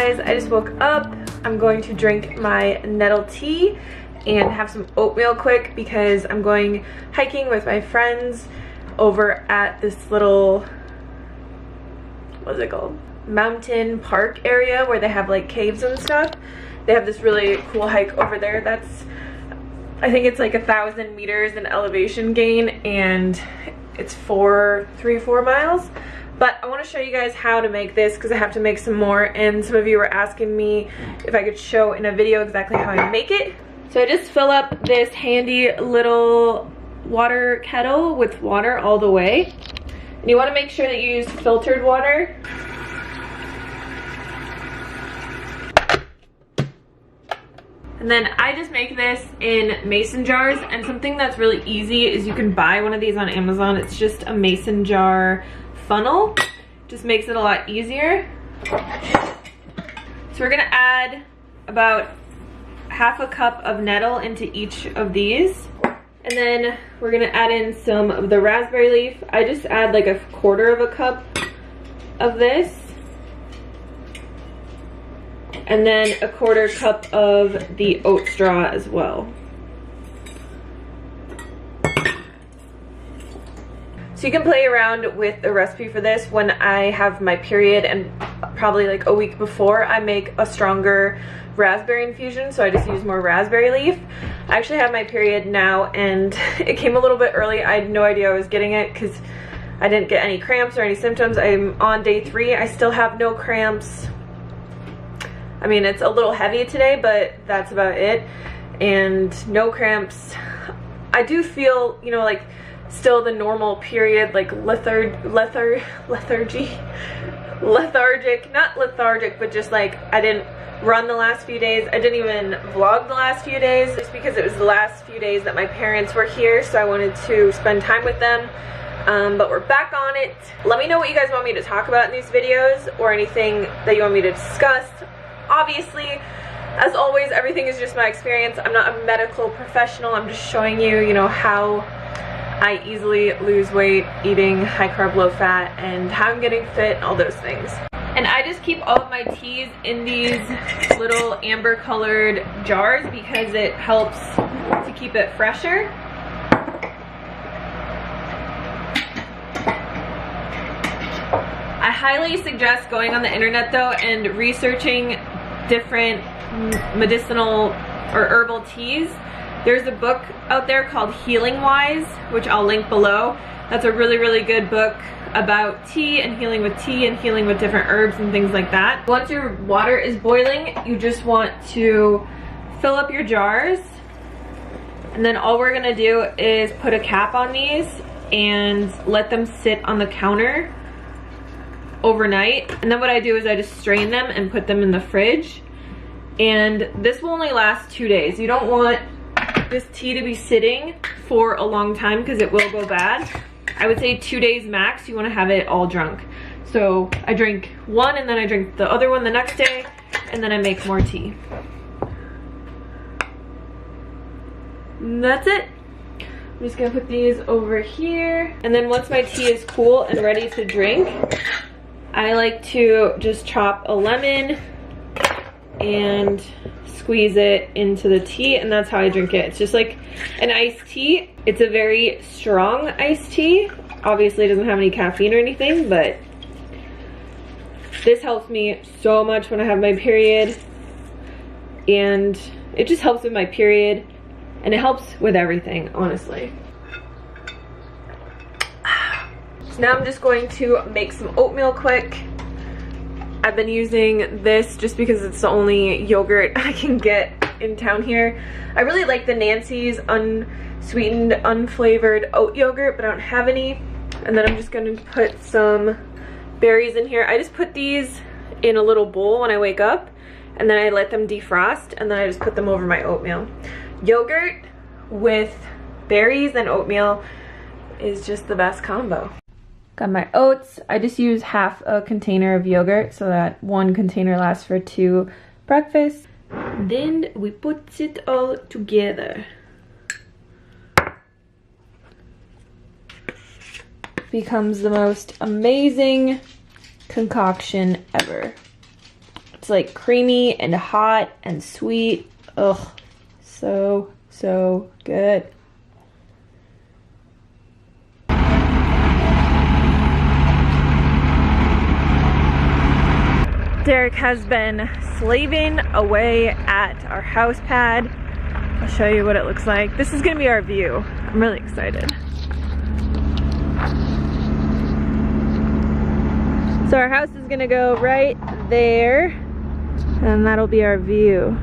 guys, I just woke up. I'm going to drink my nettle tea and have some oatmeal quick because I'm going hiking with my friends over at this little, what is it called? Mountain park area where they have like caves and stuff. They have this really cool hike over there that's, I think it's like 1,000 meters in elevation gain, and it's 3-4 miles. But I want to show you guys how to make this because I have to make some more, and some of you were asking me if I could show in a video exactly how I make it. So I just fill up this handy little water kettle with water all the way. And you want to make sure that you use filtered water. And then I just make this in mason jars, and something that's really easy is you can buy one of these on Amazon. It's just a mason jar funnel. Just makes it a lot easier. So we're gonna add about half a cup of nettle into each of these. And then we're gonna add in some of the raspberry leaf. I just add like 1/4 of a cup of this. And then 1/4 cup of the oat straw as well. So you can play around with the recipe for this. When I have my period, and probably like a week before, I make a stronger raspberry infusion, so I just use more raspberry leaf. I actually have my period now, and it came a little bit early. I had no idea I was getting it because I didn't get any cramps or any symptoms. I'm on day 3. I still have no cramps. I mean, it's a little heavy today, but that's about it. And no cramps. I do feel, you know, like still the normal period, like lethargic, not lethargic, but just like I didn't run the last few days. I didn't even vlog the last few days just because it was the last few days that my parents were here, so I wanted to spend time with them. But we're back on it. Let me know what you guys want me to talk about in these videos, or anything that you want me to discuss. Obviously, as always, everything is just my experience. I'm not a medical professional. I'm just showing you, you know, how I easily lose weight eating high carb, low fat, and how I'm getting fit, and all those things. And I just keep all of my teas in these little amber colored jars because it helps to keep it fresher. I highly suggest going on the internet though and researching different medicinal or herbal teas. There's a book out there called Healing Wise, which I'll link below. That's a really, really good book about tea and healing with different herbs and things like that. Once your water is boiling, you just want to fill up your jars. And then all we're gonna do is put a cap on these and let them sit on the counter overnight. And then what I do is I just strain them and put them in the fridge. And this will only last 2 days. You don't want this tea to be sitting for a long time because it will go bad. I would say 2 days max. You want to have it all drunk. So I drink one, and then I drink the other one the next day, and then I make more tea. And that's it. I'm just gonna put these over here. And then once my tea is cool and ready to drink, I like to just chop a lemon and squeeze it into the tea, and that's how I drink it. It's just like an iced tea. It's a very strong iced tea. Obviously it doesn't have any caffeine or anything, but this helps me so much when I have my period, and it just helps with my period, and it helps with everything, honestly. So now I'm just going to make some oatmeal quick. I've been using this just because it's the only yogurt I can get in town here. I really like the Nancy's unsweetened, unflavored oat yogurt, but I don't have any. And then I'm just going to put some berries in here. I just put these in a little bowl when I wake up, and then I let them defrost, and then I just put them over my oatmeal. Yogurt with berries and oatmeal is just the best combo. Got my oats. I just use half a container of yogurt so that one container lasts for 2 breakfasts. Then we put it all together. Becomes the most amazing concoction ever. It's It's like creamy and hot and sweet. Ugh, so good. Derek has been slaving away at our house pad. I'll show you what it looks like. This is gonna be our view. I'm really excited. So our house is gonna go right there, and that'll be our view.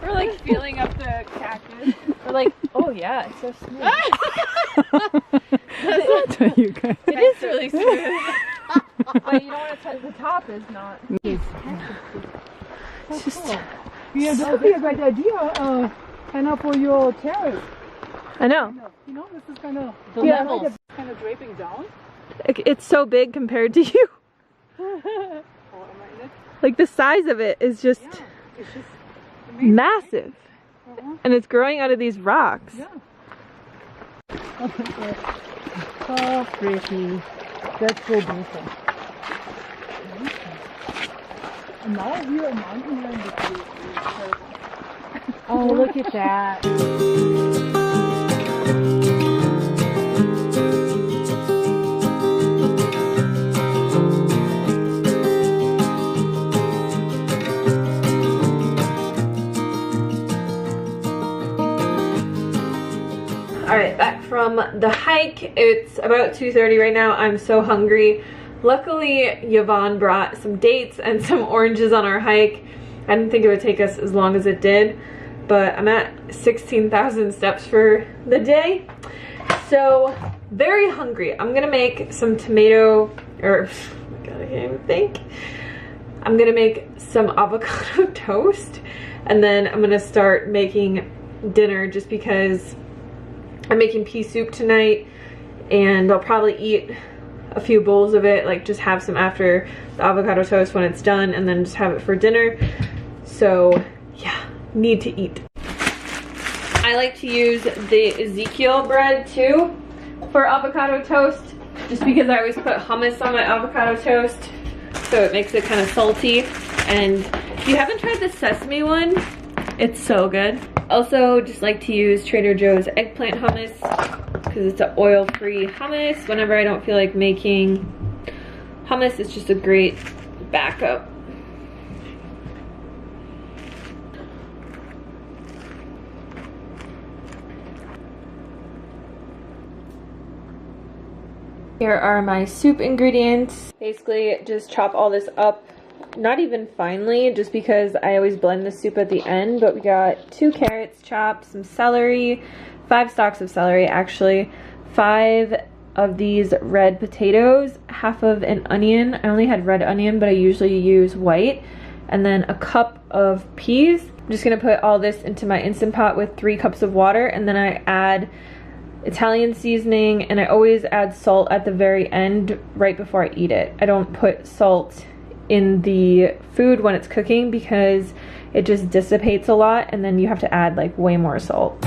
We're like feeling up the cactus. We're like, oh yeah, it's so smooth. That's what you guys. It is really smooth. But you don't want to touch the top, is not. It's just cool. Yeah, that would be a great idea, kind of for your terrace. I know. You know, this is kind of The levels. like kind of draping down. It's so big compared to you. Oh, am I in it? Like the size of it is just Yeah, it's just amazing. massive. And it's growing out of these rocks. Yeah. Oh, pretty. That's so beautiful. And now we're a mountain in the view. Oh, look at that. Alright, back from the hike. It's about 2:30 right now. I'm so hungry. Luckily, Yvonne brought some dates and some oranges on our hike. I didn't think it would take us as long as it did, but I'm at 16,000 steps for the day. So, very hungry. I'm gonna make some tomato, or, oh my god, I can't even think. I'm gonna make some avocado toast, and then I'm gonna start making dinner just because I'm making pea soup tonight, and I'll probably eat a few bowls of it, like just have some after the avocado toast when it's done, and then just have it for dinner. So yeah, need to eat. I like to use the Ezekiel bread too for avocado toast, just because I always put hummus on my avocado toast, so it makes it kind of salty. And if you haven't tried the sesame one, it's so good. Also, just like to use Trader Joe's eggplant hummus because it's an oil-free hummus. Whenever I don't feel like making hummus, it's just a great backup. Here are my soup ingredients. Basically, just chop all this up. Not even finely, just because I always blend the soup at the end, but we got 2 carrots chopped, some celery, 5 stalks of celery actually, 5 of these red potatoes, half of an onion. I only had red onion, but I usually use white, and then a cup of peas. I'm just gonna put all this into my Instant Pot with 3 cups of water, and then I add Italian seasoning, and I always add salt at the very end right before I eat it. I don't put salt in the food when it's cooking because it just dissipates a lot, and then you have to add like way more salt.